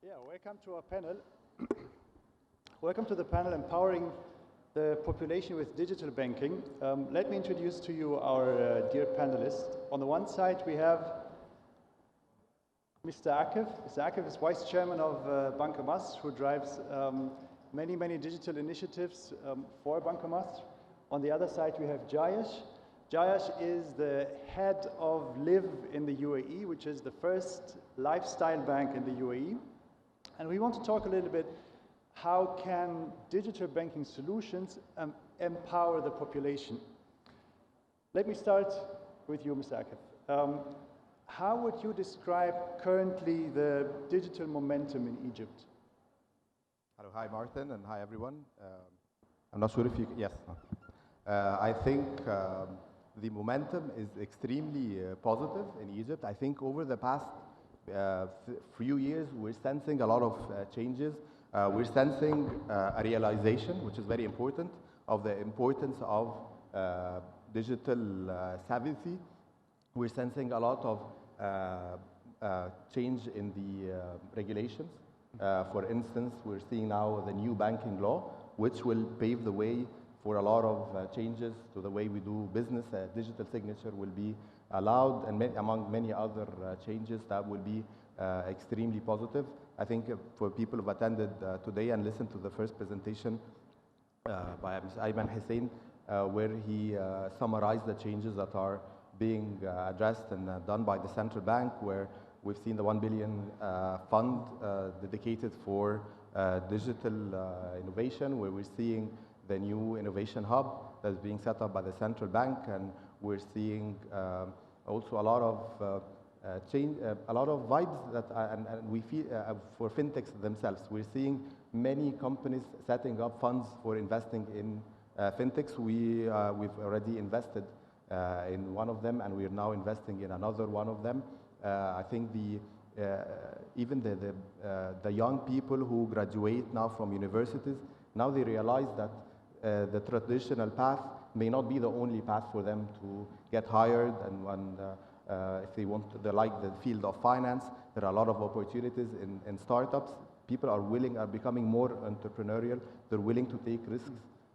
Yeah, welcome to our panel. Welcome to the panel Empowering the Population with Digital Banking. Let me introduce to you our dear panelists. On the one side, we have Mr. Akif. Mr. Akif is Vice Chairman of Bankomas, who drives many digital initiatives for Bankomas. On the other side, we have Jayesh. Jayesh is the head of Live in the UAE, which is the first lifestyle bank in the UAE. And we want to talk a little bit, how can digital banking solutions empower the population? Let me start with you, Mr. Akif. How would you describe currently the digital momentum in Egypt? Hello, hi Martin, and hi everyone. I'm not sure if you, yes. I think the momentum is extremely positive in Egypt. I think over the past few years, we're sensing a lot of changes. We're sensing a realization, which is very important, of the importance of digital savvy. We're sensing a lot of change in the regulations. For instance, we're seeing now the new banking law, which will pave the way for a lot of changes to the way we do business. Digital signature will be allowed, and among many other changes that will be extremely positive. I think for people who've attended today and listened to the first presentation by Mr. Ayman Hussein, where he summarized the changes that are being addressed and done by the central bank, where we've seen the 1 billion fund dedicated for digital innovation, where we're seeing the new innovation hub that's being set up by the central bank, and we're seeing also a lot of change, a lot of vibes that, and we feel for fintechs themselves. We're seeing many companies setting up funds for investing in fintechs. We've already invested in one of them, and we're now investing in another one of them. I think even the young people who graduate now from universities, now they realize that the traditional path may not be the only path for them to get hired, and if they want, they like the field of finance, there are a lot of opportunities in startups. People are becoming more entrepreneurial. They're willing to take risks.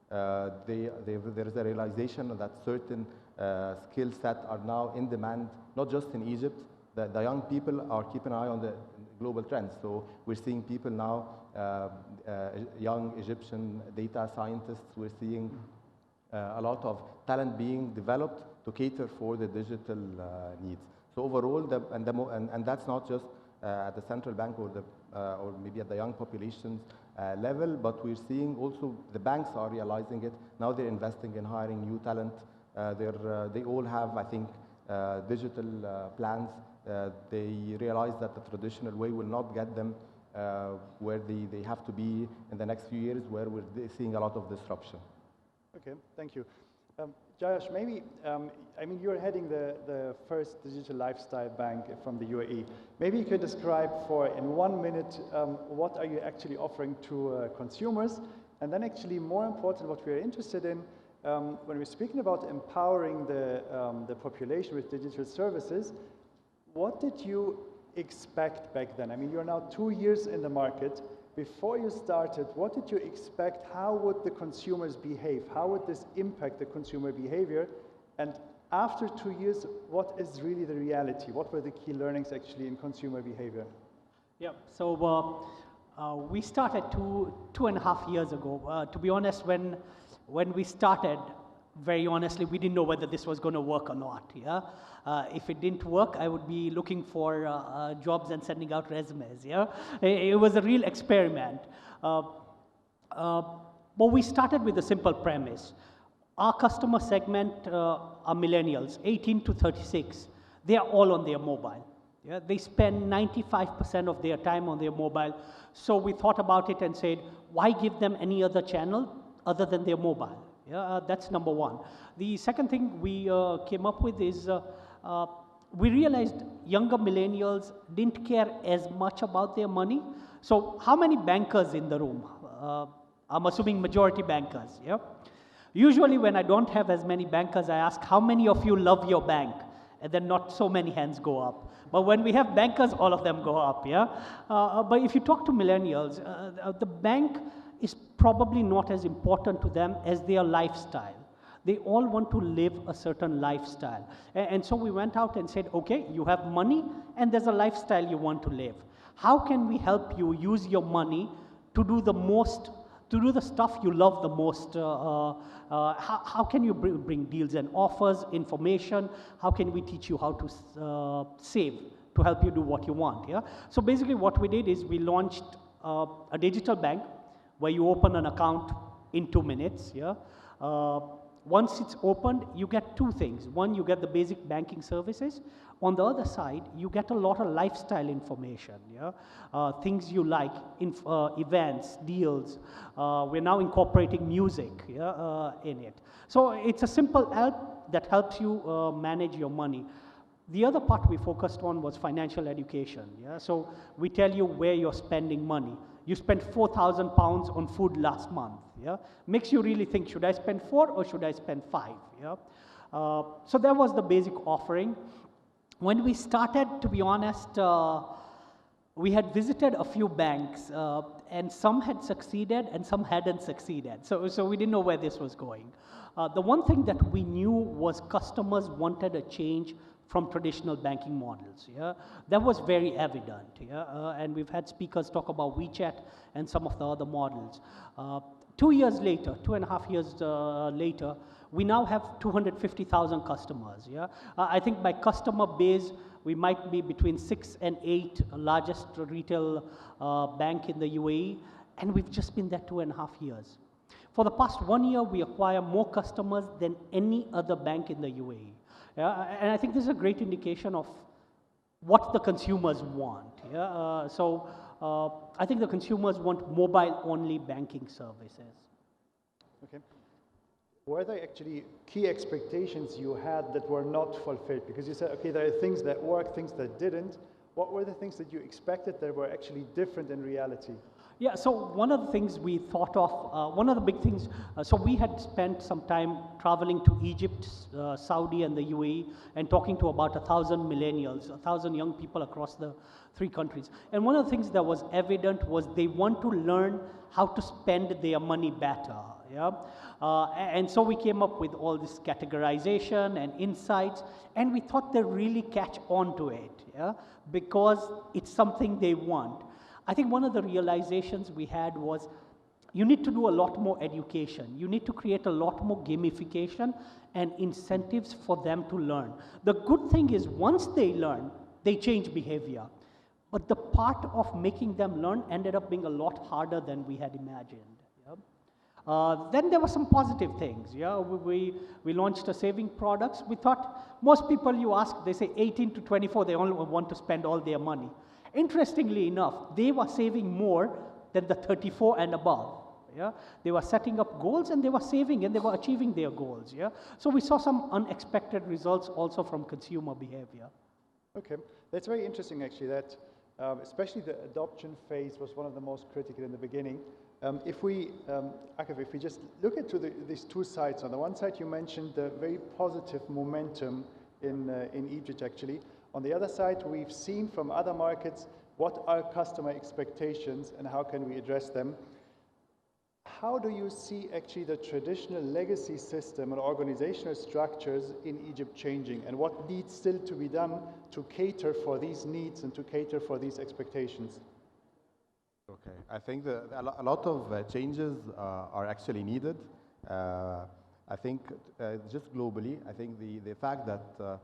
There is a realization that certain skill sets are now in demand, not just in Egypt. The young people are keeping an eye on the global trends. So we're seeing people now, young Egyptian data scientists. We're seeing a lot of talent being developed to cater for the digital needs. So overall, and that's not just at the central bank or maybe at the young population's level, but we're seeing also the banks are realizing it. Now they're investing in hiring new talent. They all have, I think, digital plans. They realize that the traditional way will not get them where they have to be in the next few years, where we're seeing a lot of disruption. Okay, thank you. Jayesh, maybe, I mean, you're heading the first digital lifestyle bank from the UAE. Maybe you could describe in 1 minute, what are you actually offering to consumers? And then actually more important, what we're interested in, when we're speaking about empowering the population with digital services, what did you expect back then? I mean, you're now 2 years in the market. Before you started, what did you expect? How would the consumers behave? How would this impact the consumer behavior? And after 2 years, what is really the reality? What were the key learnings actually in consumer behavior? Yeah, so we started two and a half years ago. To be honest, when we started, very honestly, we didn't know whether this was going to work or not. Yeah, if it didn't work, I would be looking for jobs and sending out resumes. Yeah, it was a real experiment. But we started with a simple premise. Our customer segment are millennials, 18 to 36. They are all on their mobile. Yeah, they spend 95% of their time on their mobile. So we thought about it and said, why give them any other channel other than their mobile? Yeah, that's number one. The second thing we came up with is we realized younger millennials didn't care as much about their money. So how many bankers in the room? I'm assuming majority bankers. Yeah. Usually when I don't have as many bankers, I ask how many of you love your bank, and then not so many hands go up. But when we have bankers, all of them go up, yeah? But if you talk to millennials, the bank is probably not as important to them as their lifestyle. They all want to live a certain lifestyle. And so we went out and said, okay, you have money and there's a lifestyle you want to live. How can we help you use your money to do the most, to do the stuff you love the most? How can you bring deals and offers, information? How can we teach you how to save to help you do what you want? Yeah. So basically what we did is we launched a digital bank where you open an account in 2 minutes. Yeah. Once it's opened, you get two things. One, you get the basic banking services. On the other side, you get a lot of lifestyle information, yeah? Things you like, events, deals. We're now incorporating music, yeah, in it. So it's a simple app that helps you manage your money. The other part we focused on was financial education. Yeah? So we tell you where you're spending money. You spent £4,000 on food last month. Yeah? Makes you really think, should I spend 4 or should I spend 5? Yeah? So that was the basic offering. When we started, to be honest, we had visited a few banks, and some had succeeded and some hadn't succeeded. So we didn't know where this was going. The one thing that we knew was customers wanted a change from traditional banking models. Yeah? That was very evident. Yeah? And we've had speakers talk about WeChat and some of the other models. 2 years later, 2.5 years later, we now have 250,000 customers. Yeah? I think by customer base, we might be between 6 and 8 largest retail bank in the UAE, and we've just been there 2.5 years. For the past 1 year, we acquire more customers than any other bank in the UAE. Yeah? And I think this is a great indication of what the consumers want. Yeah? I think the consumers want mobile-only banking services. Okay. Were there actually key expectations you had that were not fulfilled? Because you said, okay, there are things that worked, things that didn't. What were the things that you expected that were actually different in reality? Yeah, so one of the things we thought of, one of the big things, so we had spent some time traveling to Egypt, Saudi and the UAE and talking to about 1,000 millennials, 1,000 young people across the 3 countries. And one of the things that was evident was they want to learn how to spend their money better. Yeah? And so we came up with all this categorization and insights, and we thought they really catch on to it, yeah? Because it's something they want. I think one of the realizations we had was you need to do a lot more education. You need to create a lot more gamification and incentives for them to learn. The good thing is once they learn, they change behavior. But the part of making them learn ended up being a lot harder than we had imagined. Then there were some positive things. Yeah? We launched a saving products. We thought most people you ask, they say 18 to 24, they only want to spend all their money. Interestingly enough, they were saving more than the 34 and above. Yeah? They were setting up goals and they were saving and they were achieving their goals. Yeah? So we saw some unexpected results also from consumer behavior. Okay, that's very interesting actually, that especially the adoption phase was one of the most critical in the beginning. If we just look at these two sides, on the one side you mentioned the very positive momentum in Egypt actually. On the other side, we've seen from other markets what are customer expectations and how can we address them. How do you see actually the traditional legacy system and organizational structures in Egypt changing, and what needs still to be done to cater for these needs and to cater for these expectations? Okay, I think a lot of changes are actually needed. I think just globally, I think the fact that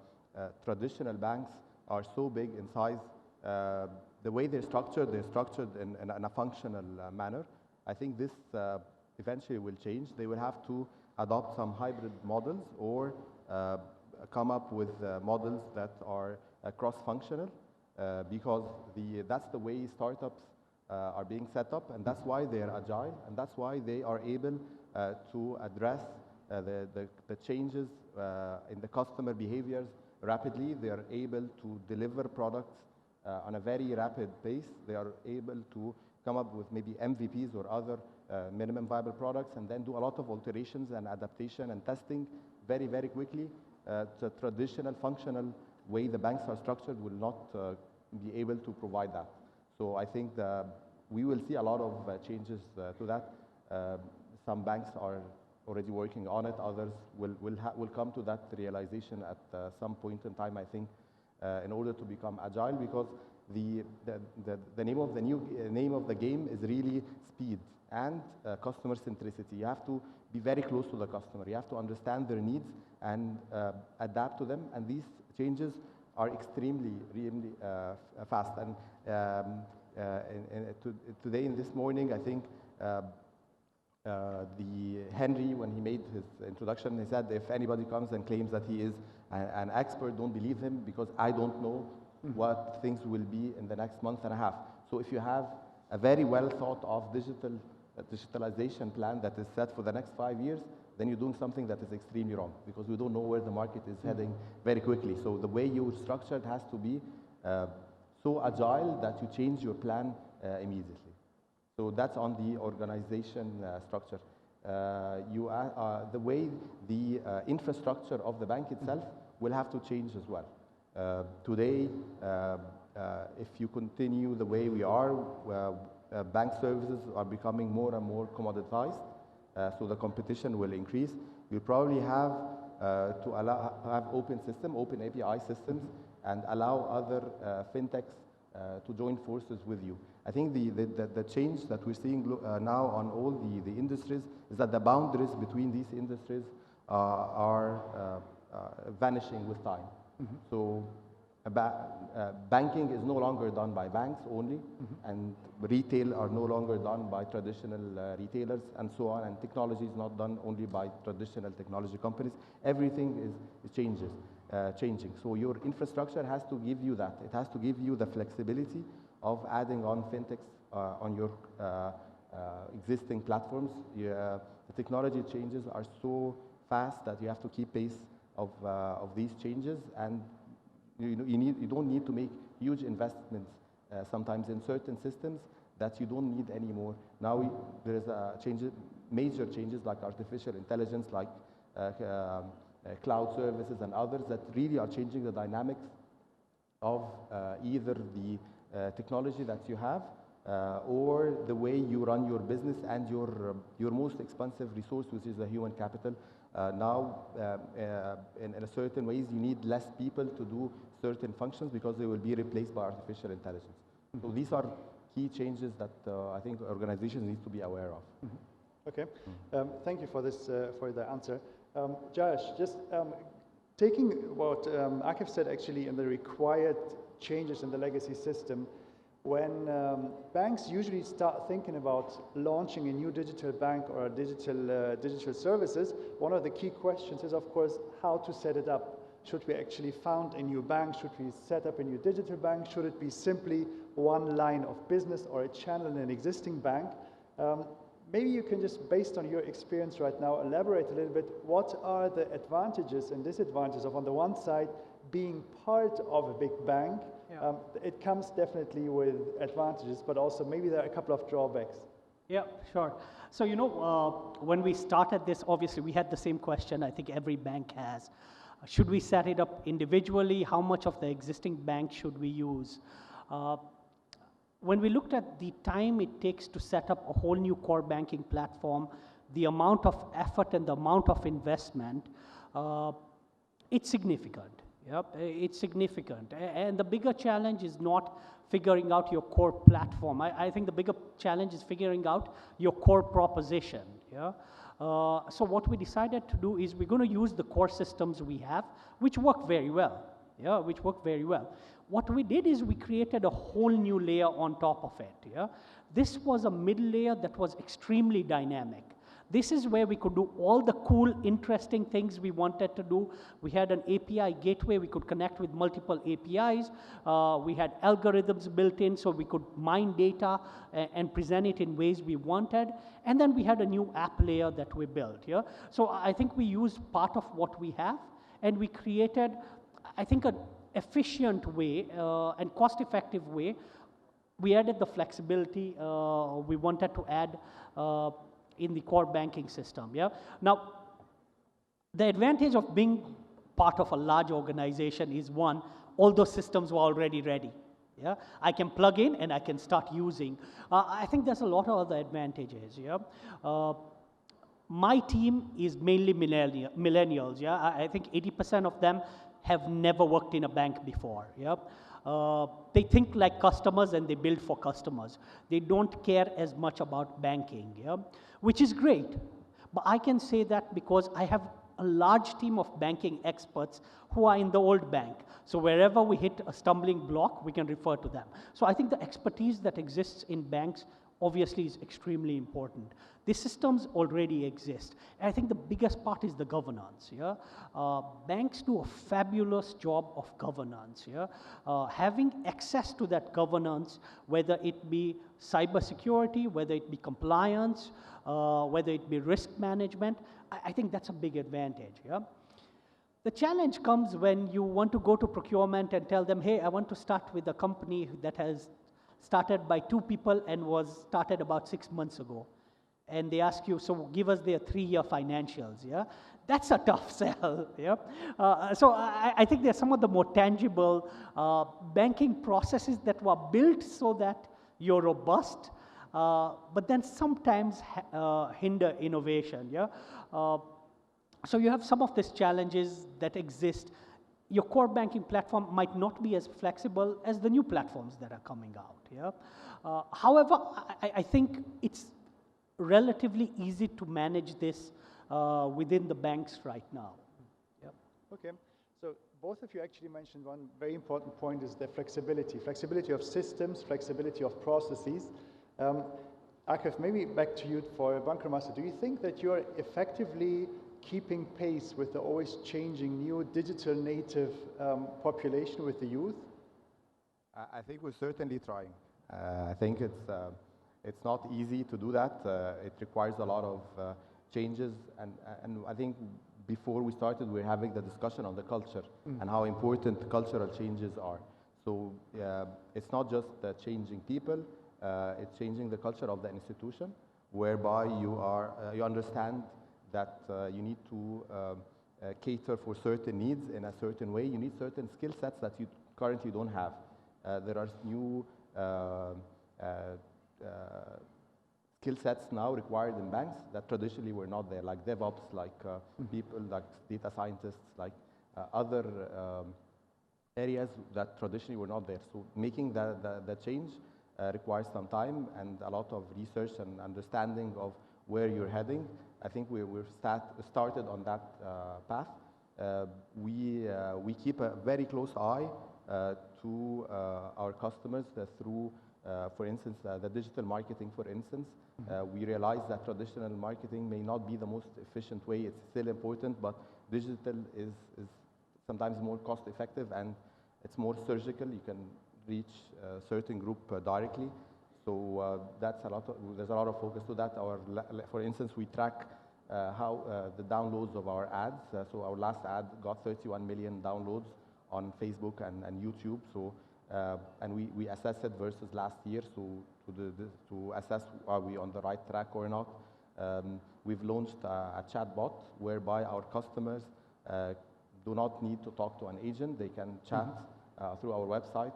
traditional banks are so big in size, the way they're structured in a functional manner. I think this eventually will change. They will have to adopt some hybrid models or come up with models that are cross-functional because that's the way startups are being set up, and that's why they are agile, and that's why they are able to address the changes in the customer behaviors rapidly. They are able to deliver products on a very rapid pace. They are able to come up with maybe MVPs or other minimum viable products and then do a lot of alterations and adaptation and testing very, very quickly. The traditional functional way the banks are structured will not be able to provide that. So I think we will see a lot of changes to that. Some banks are already working on it. Others will come to that realization at some point in time, I think, in order to become agile, because the name of the game is really speed and customer centricity. You have to be very close to the customer. You have to understand their needs and adapt to them. And these changes are extremely, really fast. And today, in this morning, I think Henry, when he made his introduction, he said, if anybody comes and claims that he is an expert, don't believe him, because I don't know what things will be in the next month and a half. So if you have a very well thought of digitalization plan that is set for the next 5 years, then you're doing something that is extremely wrong, because we don't know where the market is heading very quickly. So the way you're structured has to be so agile that you change your plan immediately. So that's on the organization structure. The way the infrastructure of the bank itself will have to change as well. Today, if you continue the way we are, bank services are becoming more and more commoditized, so the competition will increase. We'll probably have to have open API systems, and allow other fintechs to join forces with you. I think the change that we're seeing now on all the industries is that the boundaries between these industries are vanishing with time. So banking is no longer done by banks only, and retail are no longer done by traditional retailers, and so on, and technology is not done only by traditional technology companies. Everything is changing. So your infrastructure has to give you that. It has to give you the flexibility of adding on fintechs on your existing platforms. The technology changes are so fast that you have to keep pace of these changes, and you don't need to make huge investments sometimes in certain systems that you don't need anymore. Now there's major changes like artificial intelligence, like cloud services and others that really are changing the dynamics of either the technology that you have or the way you run your business and your most expensive resource, which is the human capital. Now, in a certain ways, you need less people to do certain functions because they will be replaced by artificial intelligence. So these are key changes that I think organizations need to be aware of. Okay, thank you for this, for the answer. Jayesh, just taking what Akif said actually in the required changes in the legacy system, when banks usually start thinking about launching a new digital bank or digital services, one of the key questions is, of course, how to set it up. Should we actually found a new bank? Should we set up a new digital bank? Should it be simply one line of business or a channel in an existing bank? Maybe you can just, based on your experience right now, elaborate a little bit. What are the advantages and disadvantages of, on the one side, being part of a big bank? Yeah. It comes definitely with advantages, but also maybe there are a couple of drawbacks. Yeah, sure. So, when we started this, obviously we had the same question I think every bank has. Should we set it up individually? How much of the existing bank should we use? When we looked at the time it takes to set up a whole new core banking platform, the amount of effort and the amount of investment, it's significant. Yep, it's significant. And the bigger challenge is not figuring out your core platform. I think the bigger challenge is figuring out your core proposition. Yeah? So what we decided to do is we're going to use the core systems we have, which work very well. Yeah, which work very well. What we did is we created a whole new layer on top of it. Yeah? This was a middle layer that was extremely dynamic. This is where we could do all the cool, interesting things we wanted to do. We had an API gateway. We could connect with multiple APIs. We had algorithms built in so we could mine data and present it in ways we wanted. And then we had a new app layer that we built. Yeah? So I think we used part of what we have, and we created, I think, an efficient way and cost-effective way. We added the flexibility we wanted to add in the core banking system. Yeah. Now, the advantage of being part of a large organization is one, all those systems were already ready. Yeah, I can plug in and I can start using. I think there's a lot of other advantages. Yeah, my team is mainly millennials. Yeah, I think 80% of them have never worked in a bank before. Yeah, they think like customers and they build for customers. They don't care as much about banking. Yeah, which is great. But I can say that because I have a large team of banking experts who are in the old bank. So wherever we hit a stumbling block, we can refer to them. So I think the expertise that exists in banks obviously is extremely important. These systems already exist. And I think the biggest part is the governance. Yeah? Banks do a fabulous job of governance. Yeah? Having access to that governance, whether it be cybersecurity, whether it be compliance, whether it be risk management, I think that's a big advantage. Yeah? The challenge comes when you want to go to procurement and tell them, hey, I want to start with a company that has started by 2 people and was started about 6 months ago. And they ask you, so give us their 3-year financials. Yeah? That's a tough sell. Yeah? So I think there's some of the more tangible banking processes that were built so that you're robust, but then sometimes hinder innovation. Yeah? So you have some of these challenges that exist. Your core banking platform might not be as flexible as the new platforms that are coming out. Yeah? However, I think it's relatively easy to manage this within the banks right now. Yep. Okay, so both of you actually mentioned one very important point is the flexibility of systems, flexibility of processes. Akif, maybe back to you for Banker Master. Do you think that you're effectively keeping pace with the always changing new digital native population with the youth? I think we're certainly trying. I think it's not easy to do that. It requires a lot of changes, and I think before we started, we were having the discussion on the culture and how important cultural changes are. So it's not just changing people, it's changing the culture of the institution, whereby you understand that you need to cater for certain needs in a certain way. You need certain skill sets that you currently don't have. There are new skill sets now required in banks that traditionally were not there, like DevOps, like people, like data scientists, like other areas that traditionally were not there. So making the change requires some time and a lot of research and understanding of where you're heading. I think we're started on that path. We keep a very close eye to our customers through, for instance, the digital marketing, for instance. We realize that traditional marketing may not be the most efficient way. It's still important, but digital is sometimes more cost effective and it's more surgical. You can reach a certain group directly. So there's a lot of focus to that. For instance, we track how the downloads of our ads. So our last ad got 31 million downloads on Facebook and YouTube. So and we assess it versus last year. So to assess are we on the right track or not. We've launched a chatbot whereby our customers do not need to talk to an agent. They can chat through our website.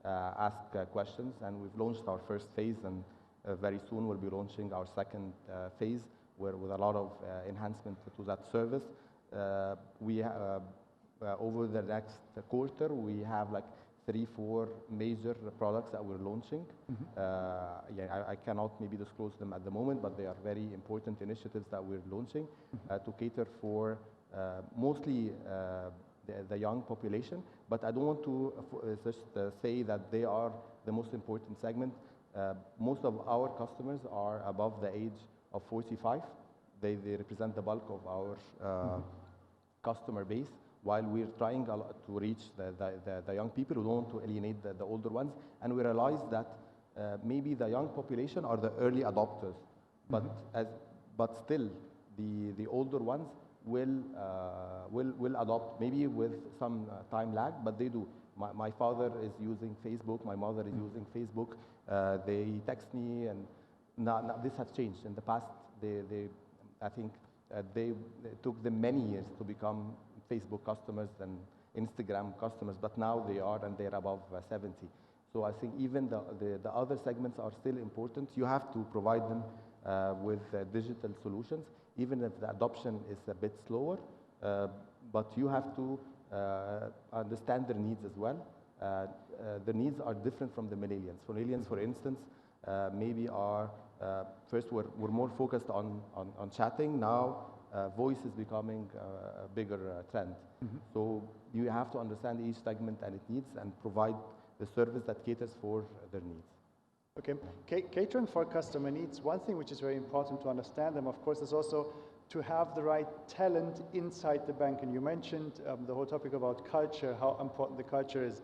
Ask questions, and we've launched our first phase, and very soon we'll be launching our second phase with a lot of enhancement to that service. Over the next quarter, we have like 3-4 major products that we're launching. I cannot maybe disclose them at the moment, but they are very important initiatives that we're launching to cater for mostly the young population, but I don't want to just say that they are the most important segment. Most of our customers are above the age of 45. They represent the bulk of our customer base, while we're trying a lot to reach the young people who don't want to alienate the older ones. And we realize that maybe the young population are the early adopters, but still the older ones will adopt, maybe with some time lag, but they do. My father is using Facebook, my mother is using Facebook. They text me, and now this has changed. In the past, I think it took them many years to become Facebook customers and Instagram customers, but now they are, and they're above 70. So I think even the other segments are still important. You have to provide them with digital solutions, even if the adoption is a bit slower, but you have to understand their needs as well. The needs are different from the millennials. For millennials, for instance, maybe are, first we're more focused on chatting. Now voice is becoming a bigger trend. So you have to understand each segment and its needs and provide the service that caters for their needs. Okay, catering for customer needs, one thing which is very important to understand them, of course, is also to have the right talent inside the bank. And you mentioned the whole topic about culture, how important the culture is.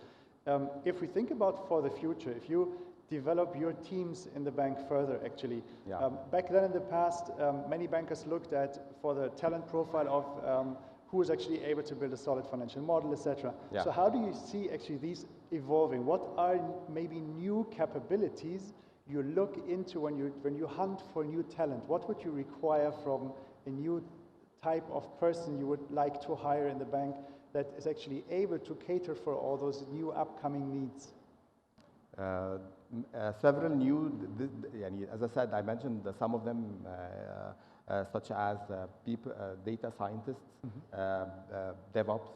If we think about for the future, if you develop your teams in the bank further, actually, back then in the past, many bankers looked at for the talent profile of who is actually able to build a solid financial model, etc. So how do you see actually these evolving? What are maybe new capabilities you look into when you hunt for new talent? What would you require from a new type of person you would like to hire in the bank that is actually able to cater for all those new upcoming needs? Several new, as I said, I mentioned some of them, such as people, data scientists, DevOps,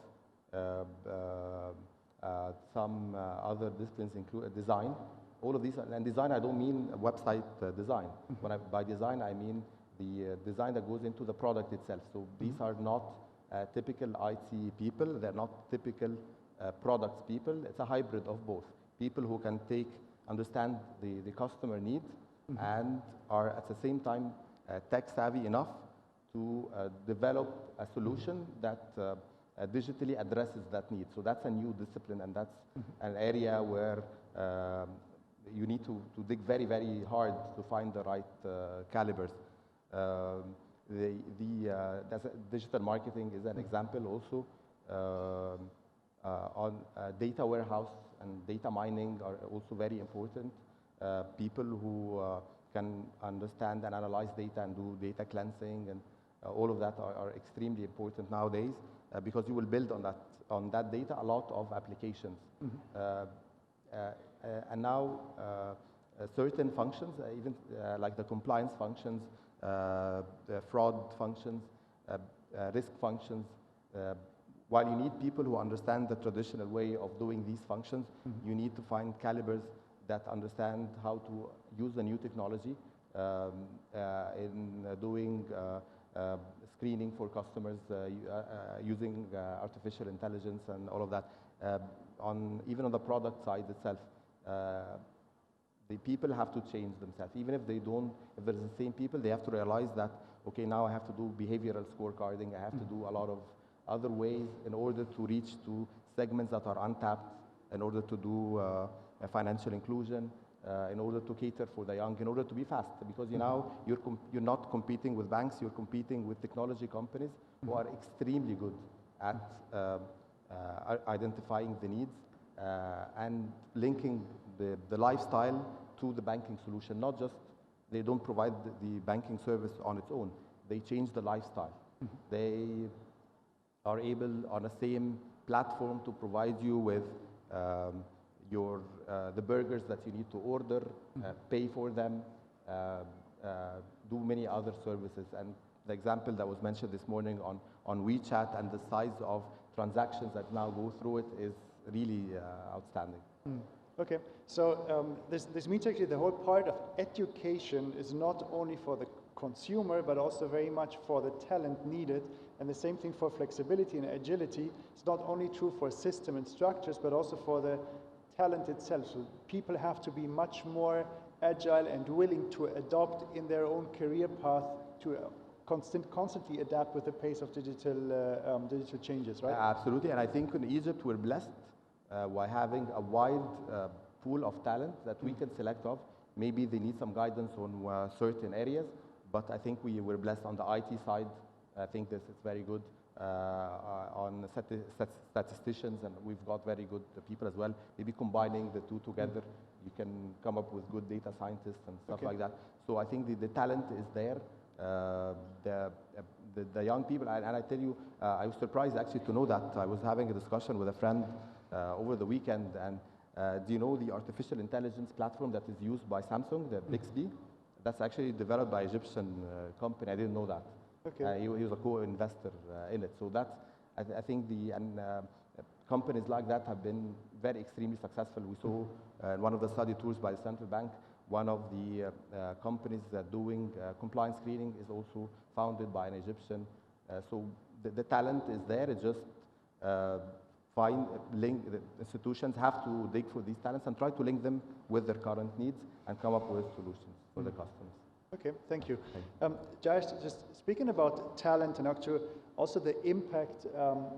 some other disciplines include design. All of these, and design, I don't mean website design. By design, I mean the design that goes into the product itself. So these are not typical IT people. They're not typical products people. It's a hybrid of both. People who can understand the customer need and are at the same time tech savvy enough to develop a solution that digitally addresses that need. So that's a new discipline, and that's an area where you need to dig very, very hard to find the right calibers. Digital marketing is an example also. On data warehouse and data mining are also very important. People who can understand and analyze data and do data cleansing, and all of that are extremely important nowadays because you will build on that data a lot of applications. And now certain functions, even like the compliance functions, the fraud functions, risk functions, while you need people who understand the traditional way of doing these functions, you need to find calibers that understand how to use the new technology in doing screening for customers using artificial intelligence and all of that. Even on the product side itself, the people have to change themselves. Even if there's the same people, they have to realize that, okay, now I have to do behavioral scorecarding, I have to do a lot of other ways in order to reach to segments that are untapped, in order to do financial inclusion, in order to cater for the young, in order to be fast. Because you're not competing with banks, you're competing with technology companies who are extremely good at identifying the needs and linking the lifestyle to the banking solution. Not just, they don't provide the banking service on its own, they change the lifestyle. They are able on the same platform to provide you with the burgers that you need to order, pay for them, do many other services. And the example that was mentioned this morning on WeChat and the size of transactions that now go through it is really outstanding. Okay, so this means actually the whole part of education is not only for the consumer, but also very much for the talent needed. And the same thing for flexibility and agility. It's not only true for system and structures, but also for the talent itself. So people have to be much more agile and willing to adopt in their own career path to constantly adapt with the pace of digital changes, right? Absolutely, and I think in Egypt we're blessed by having a wide pool of talent that we can select of. Maybe they need some guidance on certain areas, but I think we're blessed on the IT side. I think this is very good on statisticians, and we've got very good people as well. Maybe combining the two together, you can come up with good data scientists and stuff like that. So I think the talent is there. the young people, and I tell you, I was surprised actually to know that. I was having a discussion with a friend over the weekend, and do you know the artificial intelligence platform that is used by Samsung, the Bixby? That's actually developed by Egyptian company. I didn't know that. Okay. He was a co-investor in it. So that's, I think companies like that have been very extremely successful. We saw in one of the study tours by the central bank, one of the companies that doing compliance screening is also founded by an Egyptian. So the talent is there. It's just the institutions have to dig for these talents and try to link them with their current needs and come up with solutions for the customers. Okay, thank you. Jayesh, just speaking about talent and actually also the impact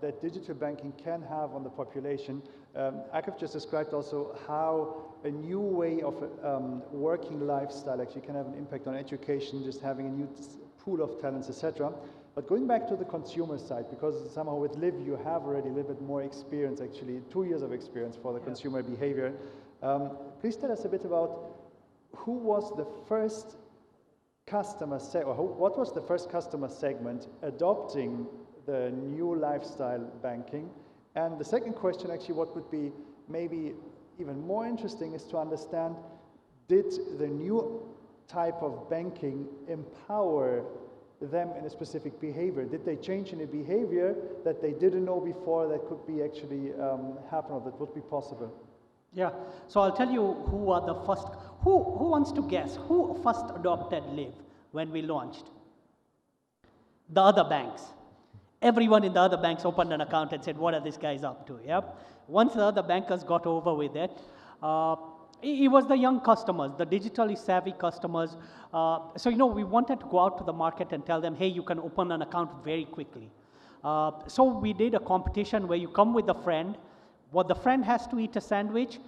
that digital banking can have on the population, Akif just described also how a new way of working lifestyle actually can have an impact on education, just having a new pool of talents, etc. But going back to the consumer side, because somehow with Liv, you have already a little bit more experience, actually 2 years of experience for the consumer behavior. Please tell us a bit about who was the first customer what was the first customer segment adopting the new lifestyle banking? And the second question, actually, what would be maybe even more interesting is to understand, did the new type of banking empower them in a specific behavior? Did they change in a behavior that they didn't know before that could be actually happen or that would be possible? Yeah, so I'll tell you who are the first, who wants to guess, who first adopted Liv when we launched? The other banks. Everyone in the other banks opened an account and said, what are these guys up to? Yep. Once the other bankers got over with it, it was the young customers, the digitally savvy customers. So, we wanted to go out to the market and tell them, hey, you can open an account very quickly. So we did a competition where you come with a friend. What the friend has to eat a sandwich,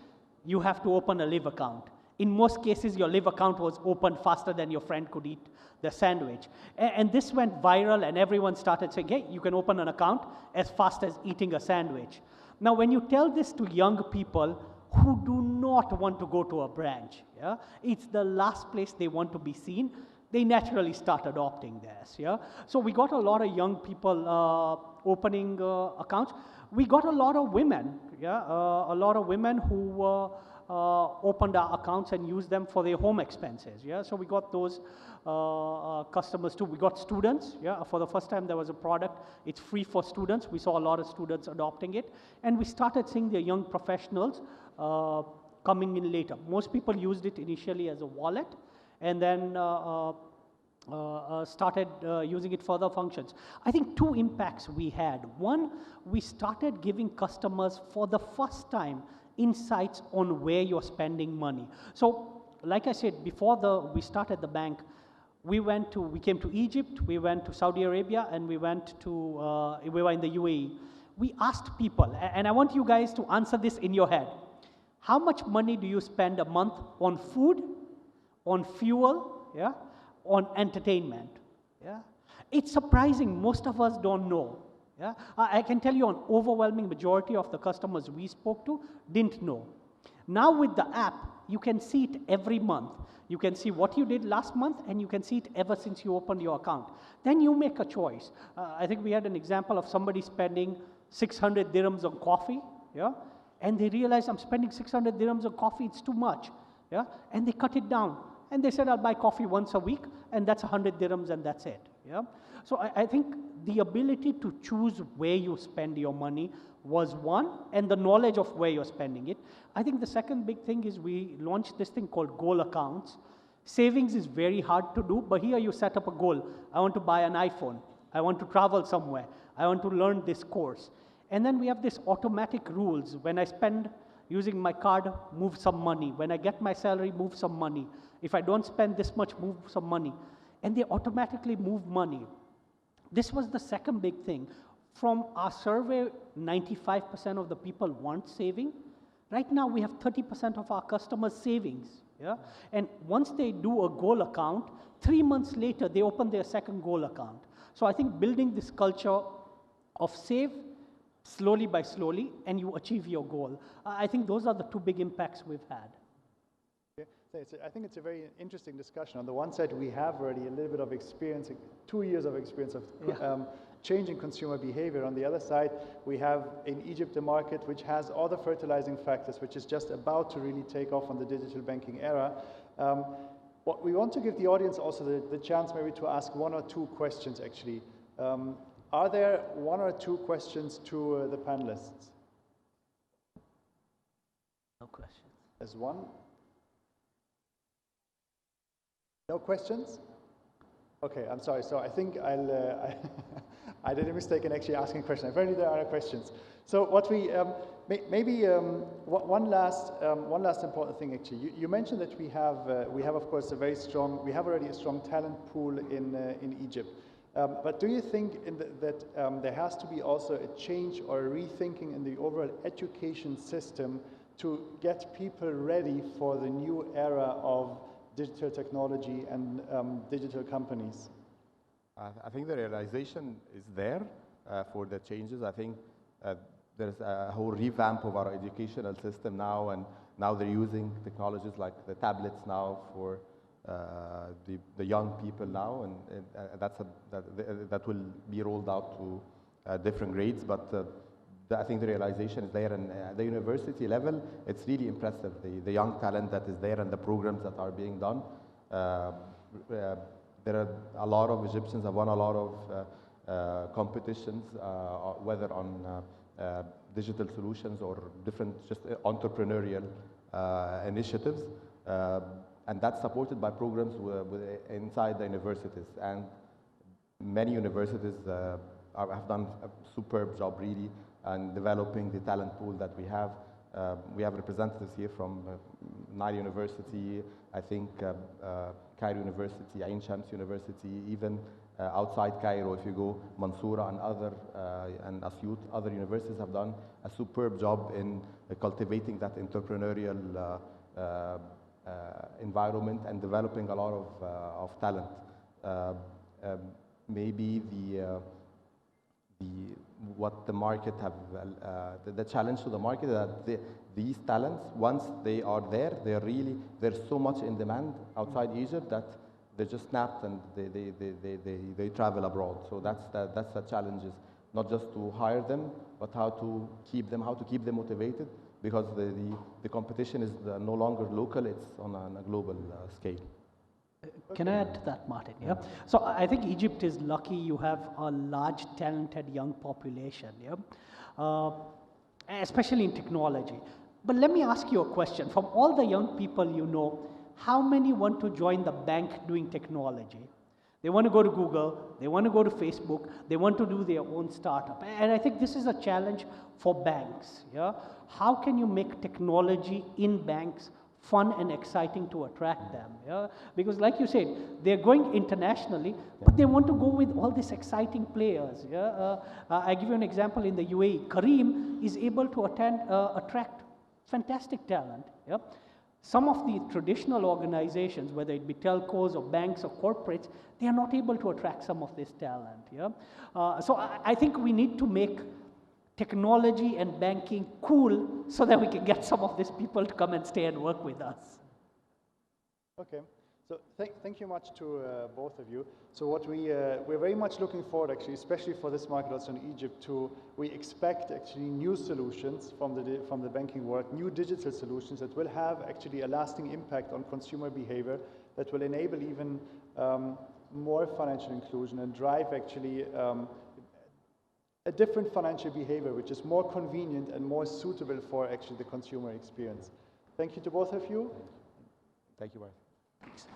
you have to open a Liv account. In most cases, your Liv account was opened faster than your friend could eat the sandwich. And this went viral, and everyone started saying, hey, you can open an account as fast as eating a sandwich. Now, when you tell this to young people who do not want to go to a branch, it's the last place they want to be seen, they naturally start adopting this. So we got a lot of young people opening accounts. We got a lot of women, a lot of women who opened our accounts and used them for their home expenses. So we got those customers too. We got students. For the first time there was a product. It's free for students. We saw a lot of students adopting it, and we started seeing the young professionals coming in later. Most people used it initially as a wallet, and then started using it for other functions. I think two impacts we had. One, we started giving customers for the first time insights on where you're spending money. So, like I said, before we started the bank, we came to Egypt, we went to Saudi Arabia, and we were in the UAE. We asked people, and I want you guys to answer this in your head. How much money do you spend a month on food, on fuel, on entertainment? It's surprising, most of us don't know. I can tell you an overwhelming majority of the customers we spoke to didn't know. Now with the app, you can see it every month. You can see what you did last month, and you can see it ever since you opened your account. Then you make a choice. I think we had an example of somebody spending 600 dirhams on coffee, and they realized, I'm spending 600 dirhams on coffee, it's too much, and they cut it down. And they said, I'll buy coffee once a week, and that's 100 dirhams, and that's it. So I think the ability to choose where you spend your money was one, and the knowledge of where you're spending it. I think the second big thing is we launched this thing called goal accounts. Savings is very hard to do, but here you set up a goal. I want to buy an iPhone. I want to travel somewhere. I want to learn this course. And then we have this automatic rules. When I spend using my card, move some money. When I get my salary, move some money. If I don't spend this much, move some money. And they automatically move money. This was the second big thing. From our survey, 95% of the people weren't saving. Right now, we have 30% of our customers savings. And once they do a goal account, 3 months later, they open their second goal account. So I think building this culture of save slowly by slowly, and you achieve your goal. I think those are the two big impacts we've had. Okay. So I think it's a very interesting discussion. On the one side, we have already a little bit of experience, 2 years of experience of changing consumer behavior. On the other side, we have in Egypt a market which has all the fertilizing factors, which is just about to really take off on the digital banking era. What we want to give the audience also the chance maybe to ask 1 or 2 questions actually. Are there 1 or 2 questions to the panelists? No questions. There's one. No questions? Okay, I'm sorry. So I think I did a mistake in actually asking a question. Apparently there are no questions. So what we maybe one last important thing actually. You mentioned that we have of course we have already a strong talent pool in Egypt. But do you think that there has to be also a change or a rethinking in the overall education system to get people ready for the new era of digital technology and digital companies? I think the realization is there for the changes. I think there's a whole revamp of our educational system now, and now they're using technologies like the tablets now for the young people now, and that will be rolled out to different grades. But I think the realization is there, and at the university level, it's really impressive, the young talent that is there and the programs that are being done. There are a lot of Egyptians have won a lot of competitions, whether on digital solutions or different just entrepreneurial initiatives. And that's supported by programs inside the universities. And many universities have done a superb job, really, and developing the talent pool that we have. We have representatives here from Nile University, I think Cairo University, Ain Shams University, even outside Cairo, if you go, Mansoura and Asyut, other universities have done a superb job in cultivating that entrepreneurial environment and developing a lot of talent. Maybe what the market have, the challenge to the market is that these talents, once they are there, there's so much in demand outside Egypt that they just snapped and they travel abroad. So that's the challenge, is not just to hire them, but how to keep them motivated, because the competition is no longer local, it's on a global scale. Can I add to that, Martin? Yeah. So I think Egypt is lucky you have a large, talented young population, yeah, especially in technology. But let me ask you a question. From all the young people you know, how many want to join the bank doing technology? They want to go to Google, they want to go to Facebook, they want to do their own startup. And I think this is a challenge for banks. Yeah? How can you make technology in banks fun and exciting to attract them? Yeah? Because like you said, they're going internationally, but they want to go with all these exciting players. Yeah? I give you an example in the UAE. Kareem is able to attract fantastic talent. Yeah? Some of the traditional organizations, whether it be telcos or banks or corporates, they are not able to attract some of this talent. Yeah? So I think we need to make technology and banking cool so that we can get some of these people to come and stay and work with us. Okay, so thank you much to both of you. So what we're very much looking forward, actually, especially for this market also in Egypt, we expect actually new solutions from the banking world, new digital solutions that will have actually a lasting impact on consumer behavior, that will enable even more financial inclusion and drive actually a different financial behavior, which is more convenient and more suitable for actually the consumer experience. Thank you to both of you. Thank you, Mark. Thanks.